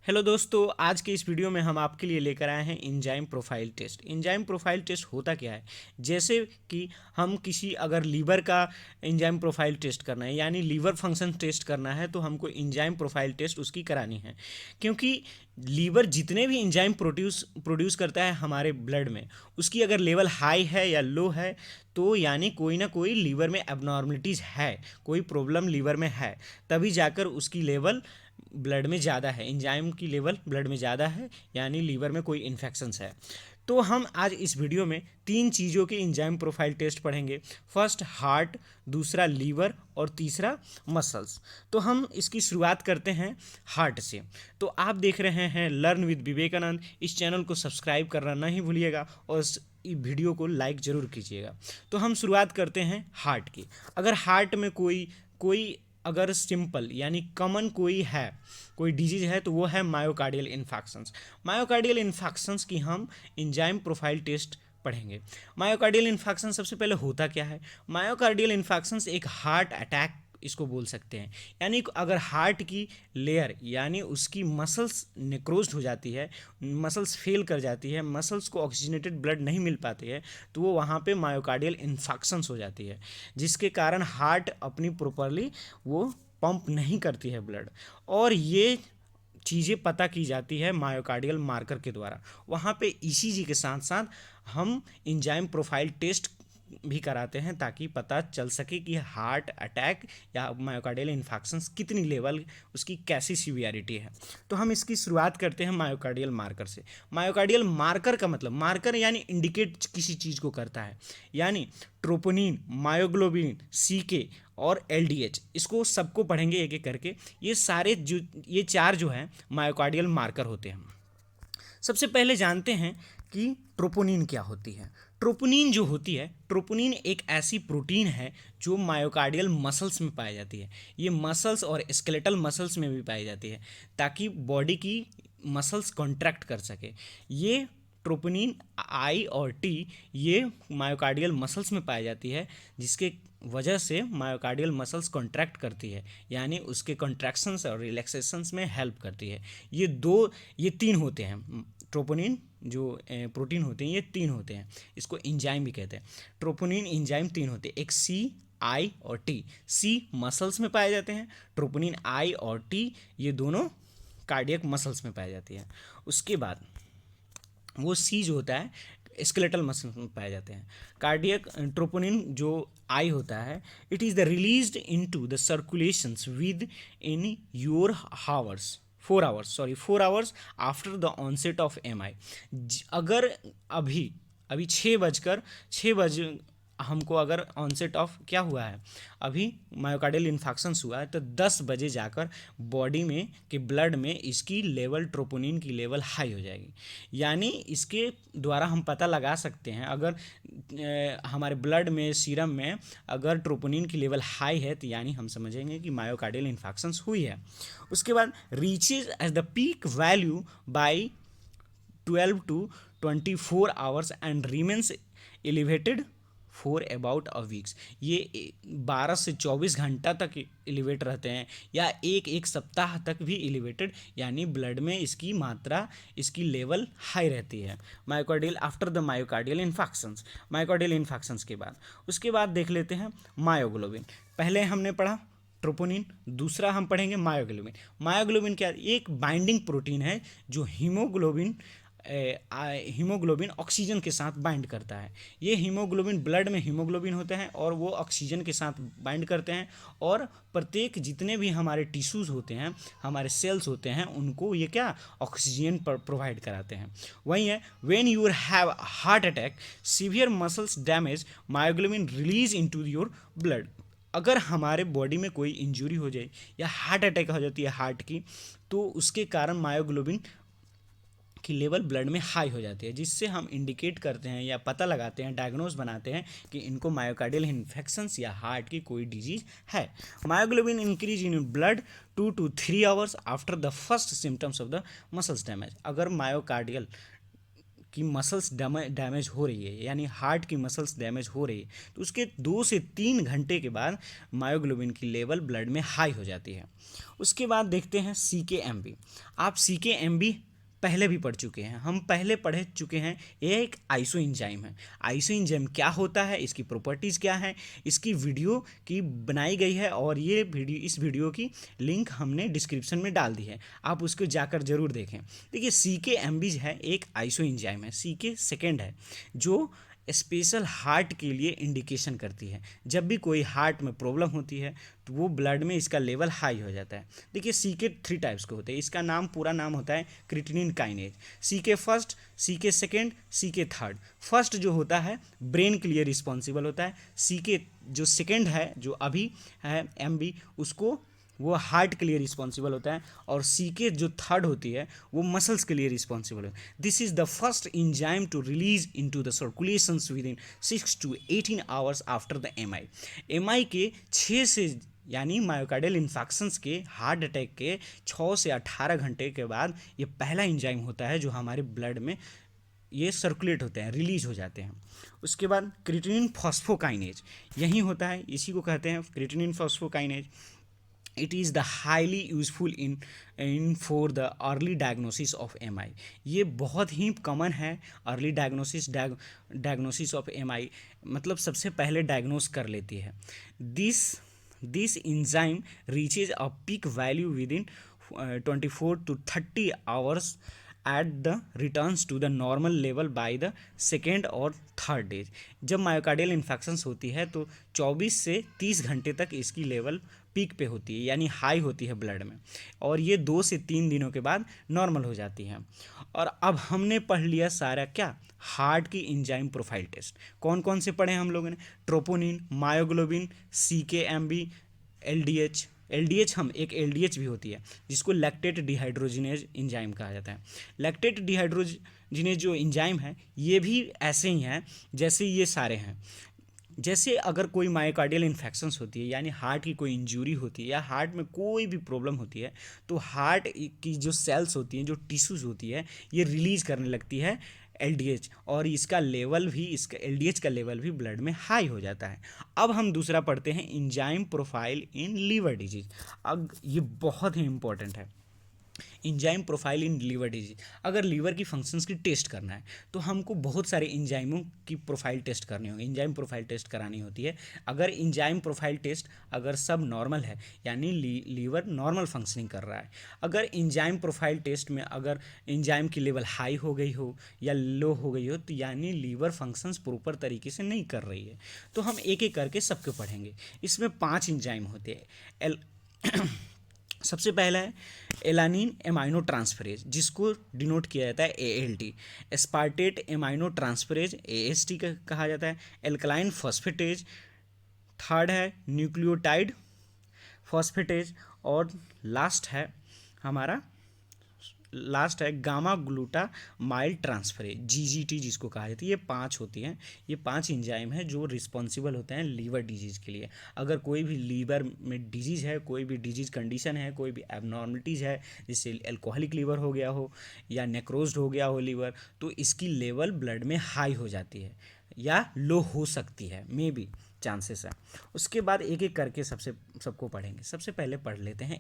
Hello दोस्तों, आज के इस वीडियो में हम आपके लिए लेकर आए हैं enzyme profile test. Enzyme profile test होता क्या है? जैसे कि हम किसी अगर लीवर का एंजाइम प्रोफाइल टेस्ट करना है, यानी लीवर फंक्शन टेस्ट करना है, तो हमको एंजाइम प्रोफाइल टेस्ट उसकी करानी है। क्योंकि लीवर जितने भी एंजाइम प्रोड्यूस करता है हमारे ब्लड में, उसकी अगर लेवल हाई है या लो है, तो यानी कोई ना कोई लीवर में एबनॉर्मलिटीज़ है, कोई प्रॉब्लम लीवर में है, तभी जाकर उसकी लेवल ब्लड में ज़्यादा है, एंजाइम की लेवल ब्लड में ज़्यादा है, यानी लीवर में कोई इन्फेक्शंस है। तो हम आज इस वीडियो में तीन चीज़ों के एंजाइम प्रोफाइल टेस्ट पढ़ेंगे। फर्स्ट हार्ट, दूसरा लीवर और तीसरा मसल्स। तो हम इसकी शुरुआत करते हैं हार्ट से। तो आप देख रहे हैं लर्न विद विवेकानंद। इस चैनल को सब्सक्राइब करना नहीं भूलिएगा और इस वीडियो को लाइक ज़रूर कीजिएगा। तो हम शुरुआत करते हैं हार्ट की। अगर हार्ट में कोई अगर सिंपल यानी कॉमन कोई डिजीज है, तो वो है मायोकार्डियल इन्फेक्शंस। मायोकार्डियल इन्फेक्शंस की हम एंजाइम प्रोफाइल टेस्ट पढ़ेंगे। मायोकार्डियल इन्फेक्शन सबसे पहले होता क्या है? मायोकार्डियल इन्फेक्शंस एक हार्ट अटैक इसको बोल सकते हैं। यानी अगर हार्ट की लेयर यानी उसकी मसल्स नेक्रोज्ड हो जाती है, मसल्स फेल कर जाती है, मसल्स को ऑक्सीजनेटेड ब्लड नहीं मिल पाती है, तो वो वहाँ पे मायोकार्डियल इन्फेक्शंस हो जाती है, जिसके कारण हार्ट अपनी प्रॉपरली वो पंप नहीं करती है ब्लड। और ये चीज़ें पता की जाती है मायोकार्डियल मार्कर के द्वारा। वहाँ पे ईसीजी के साथ साथ हम एंजाइम प्रोफाइल टेस्ट भी कराते हैं, ताकि पता चल सके कि हार्ट अटैक या मायोकार्डियल इन्फेक्शंस कितनी लेवल उसकी कैसी सीवियरिटी है। तो हम इसकी शुरुआत करते हैं मायोकार्डियल मार्कर से। मायोकार्डियल मार्कर का मतलब, मार्कर यानी इंडिकेट किसी चीज़ को करता है, यानी ट्रोपोनिन, मायोग्लोबिन, सीके और एलडीएच, इसको सबको पढ़ेंगे एक एक करके। ये चार जो है मायोकार्डियल मार्कर होते हैं। सबसे पहले जानते हैं कि ट्रोपोनिन क्या होती है। ट्रोपोनिन जो होती है, ट्रोपोनिन एक ऐसी प्रोटीन है जो मायोकार्डियल मसल्स में पाई जाती है। ये मसल्स और स्केलेटल मसल्स में भी पाई जाती है, ताकि बॉडी की मसल्स कॉन्ट्रैक्ट कर सके। ये ट्रोपोनिन आई और टी ये मायोकार्डियल मसल्स में पाई जाती है, जिसके वजह से मायोकार्डियल मसल्स कॉन्ट्रैक्ट करती है, यानी उसके कॉन्ट्रैक्शंस और रिलैक्सेशंस में हेल्प करती है। ये तीन होते हैं। ट्रोपोनिन जो प्रोटीन होते हैं, ये तीन होते हैं। इसको एंजाइम भी कहते हैं। ट्रोपोनिन एंजाइम तीन होते हैं, एक सी, आई और टी। सी मसल्स में पाए जाते हैं, ट्रोपोनिन आई और टी ये दोनों कार्डियक मसल्स में पाई जाती है। उसके बाद वो सी जो होता है स्केलेटल मसल में पाए जाते हैं। कार्डियक ट्रोपोनिन जो आई होता है, it is the released into the circulations within your hours 4 hours after the onset of M I. अगर अभी अभी 6 बज हमको अगर ऑनसेट ऑफ क्या हुआ है, अभी मायोकार्डियल इन्फेक्शंस हुआ है, तो 10 बजे जाकर बॉडी में के ब्लड में इसकी लेवल, ट्रोपोनिन की लेवल हाई हो जाएगी। यानी इसके द्वारा हम पता लगा सकते हैं, अगर हमारे ब्लड में, सीरम में अगर ट्रोपोनिन की लेवल हाई है, तो यानी हम समझेंगे कि मायोकार्डियल इन्फेक्शंस हुई है। उसके बाद reaches as the peak value by 12 to 24 hours and remains elevated for about a weeks. ये 12 से 24 घंटा तक एलिवेट रहते हैं, या एक सप्ताह तक भी एलिवेटेड, यानी ब्लड में इसकी मात्रा, इसकी लेवल हाई रहती है। Myocardial after the myocardial infections के बाद। उसके बाद देख लेते हैं मायोग्लोबिन। पहले हमने पढ़ा ट्रोपोनिन, दूसरा हम पढ़ेंगे मायोग्लोबिन। मायोग्लोबिन क्या? एक बाइंडिंग प्रोटीन है जो हीमोग्लोबिन ऑक्सीजन के साथ बाइंड करता है। ये हीमोग्लोबिन, ब्लड में हीमोग्लोबिन होते हैं और वो ऑक्सीजन के साथ बाइंड करते हैं, और प्रत्येक जितने भी हमारे टिश्यूज़ होते हैं, हमारे सेल्स होते हैं, उनको ये क्या ऑक्सीजन प्रोवाइड कराते हैं। वही है, when you have heart attack, severe muscles damage, myoglobin release into your blood. अगर हमारे बॉडी में कोई इंजरी हो जाए या हार्ट अटैक हो जाती है हार्ट की, तो उसके कारण मायोग्लोबिन की लेवल ब्लड में हाई हो जाती है, जिससे हम इंडिकेट करते हैं या पता लगाते हैं, डायग्नोज बनाते हैं कि इनको मायोकार्डियल इन्फेक्शंस या हार्ट की कोई डिजीज है। Myoglobin increase in blood 2 to 3 hours after the first symptoms of the muscles damage. अगर मायोकार्डियल की मसल्स डैमेज हो रही है, यानी हार्ट की मसल्स डैमेज हो रही है, तो उसके 2 से 3 घंटे के बाद मायोग्लोबिन की लेवल ब्लड में हाई हो जाती है। उसके बाद देखते हैं CK-MB। आप CK-MB पहले भी पढ़ चुके हैं, हम पहले पढ़ चुके हैं। ये एक आइसो एंजाइम है। आइसो एंजाइम क्या होता है, इसकी प्रॉपर्टीज़ क्या है, इसकी वीडियो की बनाई गई है और ये वीडियो, इस वीडियो की लिंक हमने डिस्क्रिप्शन में डाल दी है, आप उसको जाकर ज़रूर देखें। देखिए CK-MB है एक आइसो एंजाइम है, CK सेकेंड है, जो स्पेशल हार्ट के लिए इंडिकेशन करती है। जब भी कोई हार्ट में प्रॉब्लम होती है तो वो ब्लड में इसका लेवल हाई हो जाता है। देखिए CK 3 टाइप्स के होते हैं, इसका नाम पूरा नाम होता है creatinine kinase. CK first, CK second, CK third. First जो होता है ब्रेन के लिए रिस्पॉन्सिबल होता है। CK जो सेकेंड है, जो अभी है MB, उसको वो हार्ट के लिए रिस्पॉन्सिबल होता है, और CK जो थर्ड होती है वो मसल्स के लिए रिस्पॉन्सिबल है। This is the first enzyme to release into the circulations within 6 to 18 hours after the MI के 6 से, यानी मायोकार्डियल इन्फेक्शंस के, हार्ट अटैक के 6 से 18 घंटे के बाद ये पहला इंजाइम होता है जो हमारे ब्लड में ये सर्कुलेट होते हैं, रिलीज हो जाते हैं। उसके बाद क्रिएटिनिन फॉस्फोकाइनेज यही होता है, इसी को कहते हैं creatinine phosphokinase. It is the highly useful in for the early diagnosis of MI। ये बहुत ही कॉमन है, अर्ली डायग्नोसिस ऑफ MI, मतलब सबसे पहले डायग्नोस कर लेती है। This enzyme reaches a peak value within 24 to 30 hours at the returns to the normal level by the second और थर्ड डेज। जब मायोकार्डियल इन्फेक्शंस होती है तो 24 से 30 घंटे तक इसकी लेवल पीक पे होती है, यानी हाई होती है ब्लड में, और ये 2 से 3 दिनों के बाद नॉर्मल हो जाती है। और अब हमने पढ़ लिया सारा क्या, हार्ट की इंजाइम प्रोफाइल टेस्ट। कौन कौन से पढ़े हम लोगों ने, ट्रोपोनिन, मायोग्लोबिन, CK-MB, LDH हम एक LDH भी होती है जिसको लैक्टेट डिहाइड्रोजिनेज इंजाइम कहा जाता है। लैक्टेट डिहाइड्रोजिनेज जो इंजाइम है ये भी ऐसे ही हैं जैसे ये सारे हैं। जैसे अगर कोई मायोकार्डियल इन्फेक्शंस होती है, यानी हार्ट की कोई इंजरी होती है या हार्ट में कोई भी प्रॉब्लम होती है, तो हार्ट की जो सेल्स होती हैं, जो टिश्यूज़ होती है, ये रिलीज करने लगती है LDH, और इसका लेवल भी, इसका LDH का लेवल भी ब्लड में हाई हो जाता है। अब हम दूसरा पढ़ते हैं enzyme profile in liver disease. अब ये बहुत ही इंपॉर्टेंट है, enzyme profile in liver disease. अगर लीवर की फंक्शंस की टेस्ट करना है तो हमको बहुत सारे इंजाइमों की प्रोफाइल टेस्ट करनी होगी, इंजाइम प्रोफाइल टेस्ट करानी होती है। अगर इंजाइम प्रोफाइल टेस्ट अगर सब नॉर्मल है, यानी लीवर नॉर्मल फंक्शनिंग कर रहा है। अगर इंजाइम प्रोफाइल टेस्ट में अगर इंजाइम की लेवल हाई हो गई हो या लो हो गई हो, तो यानी लीवर फंक्शंस प्रॉपर तरीके से नहीं कर रही है। तो हम एक एक करके सबके पढ़ेंगे। इसमें 5 इंजाइम होते हैं। सबसे पहला है एलानिन एमाइनो ट्रांसफरेज, जिसको डिनोट किया जाता है ALT। Aspartate amino transferase AST कहा जाता है। एल्कलाइन फॉस्फेटेज, थर्ड है न्यूक्लियोटाइड फॉस्फेटेज, और लास्ट है गामा ग्लूटामाइल ट्रांसफरेज GGT, जिसको कहा जाता है। ये 5 होती हैं, ये 5 इंजाइम हैं जो रिस्पॉन्सिबल होते हैं लीवर डिजीज़ के लिए। अगर कोई भी लीवर में डिजीज़ है, कोई भी डिजीज़ कंडीशन है, कोई भी एबनॉर्मलिटीज़ है, जैसे अल्कोहलिक लीवर हो गया हो या नेक्रोज्ड हो गया हो लीवर, तो इसकी लेवल ब्लड में हाई हो जाती है या लो हो सकती है, मे बी चांसेस है। उसके बाद एक एक करके सबको पढ़ेंगे। सबसे पहले पढ़ लेते हैं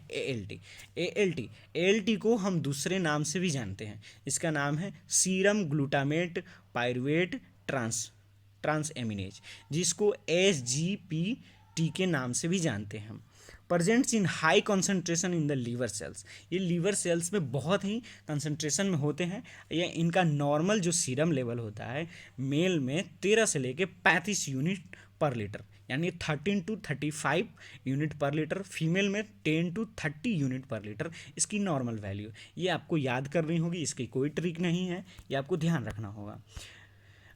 ALT को हम दूसरे नाम से भी जानते हैं, इसका नाम है serum glutamate pyruvate transaminase, जिसको SGPT के नाम से भी जानते हैं हम। Presents in high concentration in the liver cells, ये लीवर सेल्स में बहुत ही कंसंट्रेशन में होते हैं। ये इनका नॉर्मल जो सीरम लेवल होता है मेल में 13 से लेके 35 यूनिट पर लीटर, यानी 13 to 35 यूनिट पर लीटर। फीमेल में 10 to 30 यूनिट पर लीटर इसकी नॉर्मल वैल्यू। ये आपको याद करनी होगी, इसकी कोई ट्रिक नहीं है, ये आपको ध्यान रखना होगा।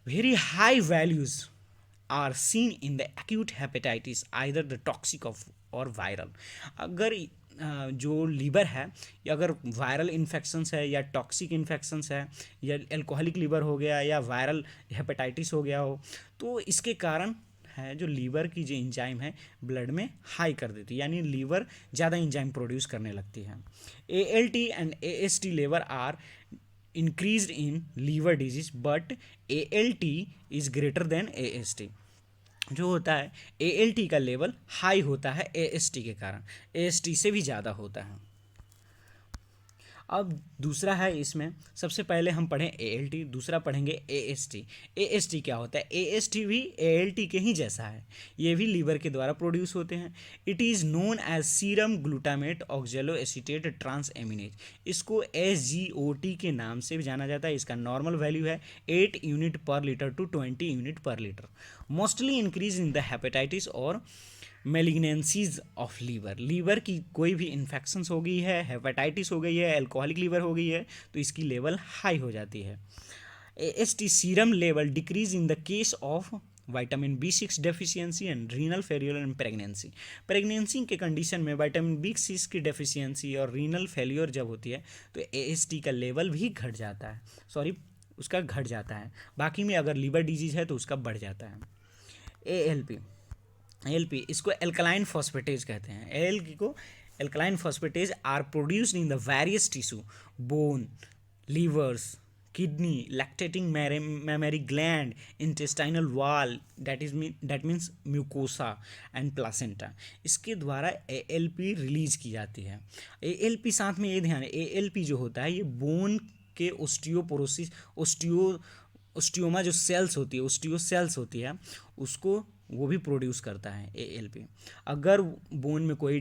Very high values are seen in the acute hepatitis either the toxic of और वायरल। अगर जो लीवर है, या अगर वायरल इन्फेक्शंस है या टॉक्सिक इन्फेक्शंस है या अल्कोहलिक लीवर हो गया या वायरल हेपेटाइटिस हो गया हो, तो इसके कारण है जो लीवर की जो इंजाइम है ब्लड में हाई कर देती है, यानी लीवर ज़्यादा इंजाइम प्रोड्यूस करने लगती है। ALT and AST level are increased in liver disease but ALT is greater than AST। जो होता है ALT का लेवल हाई होता है AST के कारण, AST से भी ज़्यादा होता है। अब दूसरा है, इसमें सबसे पहले हम पढ़ें ALT, दूसरा पढ़ेंगे AST। AST क्या होता है? AST भी ALT के ही जैसा है, ये भी लीवर के द्वारा प्रोड्यूस होते हैं। It is known as serum glutamate oxaloacetate transaminase. इसको SGOT के नाम से भी जाना जाता है। इसका नॉर्मल वैल्यू है 8 यूनिट पर लीटर टू 20 यूनिट पर litre. Mostly increase in the hepatitis और मेलिग्नेंसीज ऑफ लीवर। लीवर की कोई भी इन्फेक्शंस हो गई है, हेपेटाइटिस हो गई है, अल्कोहलिक लीवर हो गई है, तो इसकी लेवल हाई हो जाती है। AST serum level decrease in the case of vitamin B6 deficiency and renal failure in pregnancy. Pregnancy के कंडीशन में विटामिन B6 की डेफिशिएंसी और रीनल फेल्योर जब होती है तो AST का लेवल भी घट जाता है, उसका घट जाता है। बाकी में अगर लीवर डिजीज है तो उसका बढ़ जाता है। ALP इसको एल्कलाइन फॉस्फेटेज कहते हैं। ALP को alkaline phosphatase are produced in the various tissue, bone, livers, kidney, lactating memory gland, intestinal wall, that means mucosa and placenta. इसके द्वारा ALP रिलीज की जाती है। ALP साथ में ये ध्यान है, ALP जो होता है ये बोन के ओस्टियोपोरोसिस, ओस्टियोमा जो सेल्स होती है, ओस्टियो सेल्स होती है, उसको वो भी प्रोड्यूस करता है ALP। अगर बोन में कोई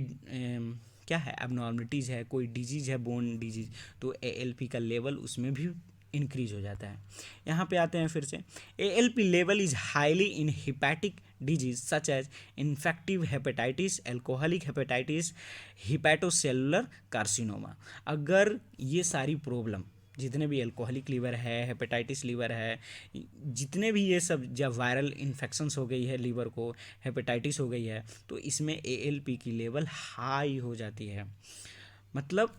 क्या है एबनॉर्मलिटीज़ है, कोई डिजीज़ है, बोन डिजीज़, तो ALP का लेवल उसमें भी इंक्रीज हो जाता है। यहाँ पे आते हैं फिर से, ALP level is highly in hepatic disease such as infective hepatitis, alcoholic hepatitis, hepatocellular carcinoma. अगर ये सारी प्रॉब्लम, जितने भी अल्कोहलिक लीवर है, हेपेटाइटिस लीवर है, जितने भी ये सब, जब वायरल इन्फेक्शंस हो गई है लीवर को, हेपेटाइटिस हो गई है, तो इसमें ALP की लेवल हाई हो जाती है। मतलब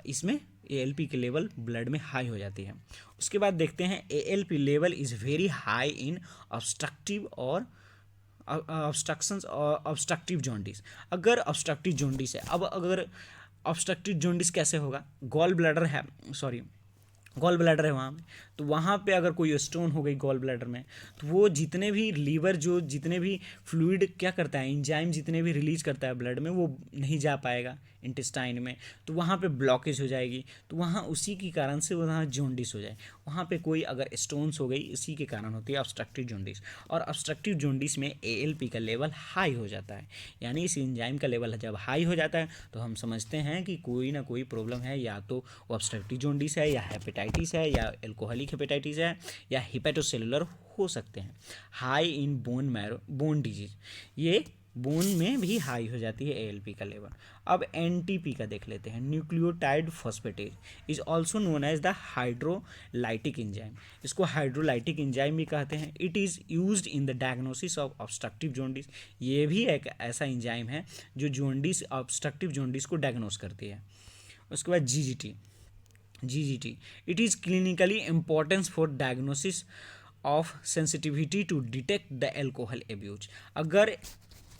इसमें ALP की लेवल ब्लड में हाई हो जाती है। उसके बाद देखते हैं ALP level is very high in obstructive और ऑब्स्ट्रक्शंस और ऑब्स्ट्रक्टिव जॉन्डिस। अगर ऑब्स्ट्रक्टिव जॉन्डिस है, अब अगर ऑब्स्ट्रक्टिव जॉन्डिस कैसे होगा? गॉल ब्लैडर है वहाँ में, तो वहाँ पे अगर कोई स्टोन हो गई गॉल ब्लैडर में, तो वो जितने भी लीवर जो जितने भी फ्लूइड क्या करता है, एंजाइम जितने भी रिलीज करता है ब्लड में, वो नहीं जा पाएगा इंटेस्टाइन में, तो वहाँ पे ब्लॉकेज हो जाएगी। तो वहाँ उसी के कारण से वहाँ जॉन्डिस हो जाए। वहाँ पे कोई अगर स्टोन्स हो गई, इसी के कारण होती है ऑब्स्ट्रक्टिव जॉन्डिस। और ऑब्स्ट्रक्टिव जॉन्डिस में ALP का लेवल हाई हो जाता है, यानी इस एंजाइम का लेवल जब हाई हो जाता है तो हम समझते हैं कि कोई ना कोई प्रॉब्लम है, या तो ऑब्स्ट्रक्टिव जॉन्डिस है, या हेपेटाइटिस है, या एल्कोहलिक हेपेटाइटिस है, या हिपैटोसेलुलर हो सकते हैं। हाई इन बोन डिजीज, ये बोन में भी हाई हो जाती है ALP का लेवल। अब NTP का देख लेते हैं, nucleotide phosphatase is also known as the hydrolytic enzyme. इसको हाइड्रोलाइटिक एंजाइम भी कहते हैं। It is used in the diagnosis of obstructive jaundice. ये भी एक ऐसा एंजाइम है जो जॉन्डिस, ऑब्स्ट्रक्टिव जॉन्डिस को डायग्नोस करती है। उसके बाद GGT, it is clinically importance for diagnosis of sensitivity to detect the alcohol abuse. अगर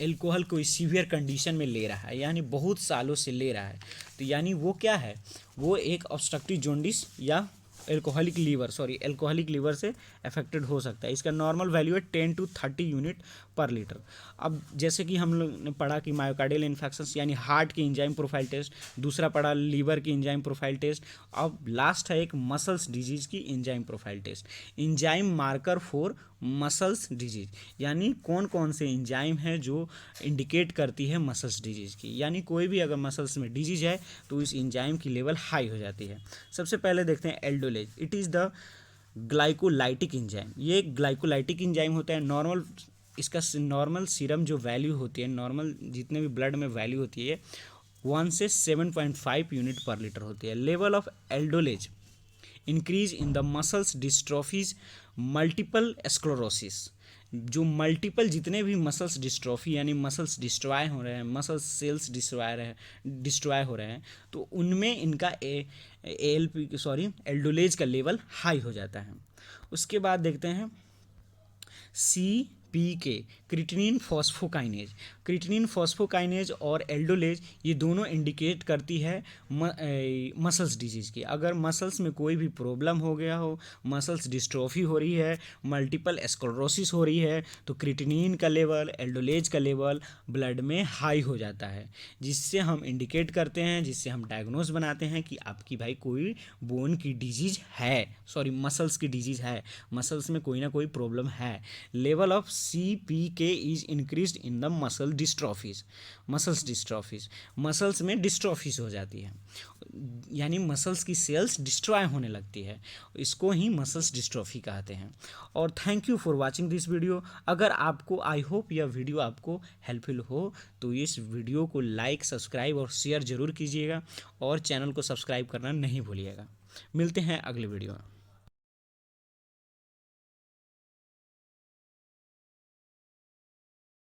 एल्कोहल कोई सीवियर कंडीशन में ले रहा है, यानी बहुत सालों से ले रहा है, तो यानी वो क्या है, वो एक ऑब्स्ट्रक्टिव जॉन्डिस या एल्कोहलिक लीवर से अफेक्टेड हो सकता है। इसका नॉर्मल वैल्यू है 10 to 30 यूनिट पर लीटर। अब जैसे कि हम लोग ने पढ़ा कि मायोकार्डियल इन्फेक्शंस यानी हार्ट की एंजाइम प्रोफाइल टेस्ट, दूसरा पढ़ा लीवर की एंजाइम प्रोफाइल टेस्ट, अब लास्ट है एक मसल्स डिजीज की enzyme profile test. Enzyme marker for muscles disease, यानी कौन कौन से एंजाइम है जो इंडिकेट करती है मसल्स डिजीज की, यानी कोई भी अगर मसल्स में डिजीज है तो इस एंजाइम की लेवल हाई हो जाती है। सबसे पहले देखते हैं aldolase. It is the glycolytic enzyme. ये ग्लाइकोलाइटिक एंजाइम होता है। इसका नॉर्मल सीरम जो वैल्यू होती है, नॉर्मल जितने भी ब्लड में वैल्यू होती है 1 से 7.5 यूनिट पर लीटर होती है। Level of aldolase increase in the muscles dystrophies, multiple sclerosis. जो मल्टीपल जितने भी मसल्स डिस्ट्रॉफी यानी मसल्स डिस्ट्रॉय हो रहे हैं, मसल्स सेल्स डिस्ट्रॉय हो रहे हैं, तो उनमें इनका एल्डोलेज का लेवल हाई हो जाता है। उसके बाद देखते हैं CPK, creatinine phosphokinase. Creatinine phosphokinase और एल्डोलेज ये दोनों इंडिकेट करती है मसल्स डिजीज़ की। अगर मसल्स में कोई भी प्रॉब्लम हो गया हो, मसल्स डिस्ट्रोफी हो रही है, मल्टीपल स्क्लेरोसिस हो रही है, तो क्रिएटिनिन का लेवल, एल्डोलेज का लेवल ब्लड में हाई हो जाता है, जिससे हम इंडिकेट करते हैं, जिससे हम डायग्नोस बनाते हैं कि आपकी भाई कोई बोन की डिजीज़ है, सॉरी मसल्स की डिजीज़ है, मसल्स में कोई ना कोई प्रॉब्लम है। Level of CPK is increased in the muscles dystrophies, muscles में डिस्ट्रॉफीज हो जाती है, यानी मसल्स की सेल्स डिस्ट्रॉय होने लगती है, इसको ही मसल्स डिस्ट्रॉफी कहते हैं। और thank you for watching this video. अगर आपको, आई होप यह वीडियो आपको हेल्पफुल हो, तो इस वीडियो को लाइक, सब्सक्राइब और शेयर ज़रूर कीजिएगा, और चैनल को सब्सक्राइब करना नहीं भूलिएगा। मिलते हैं अगले वीडियो में।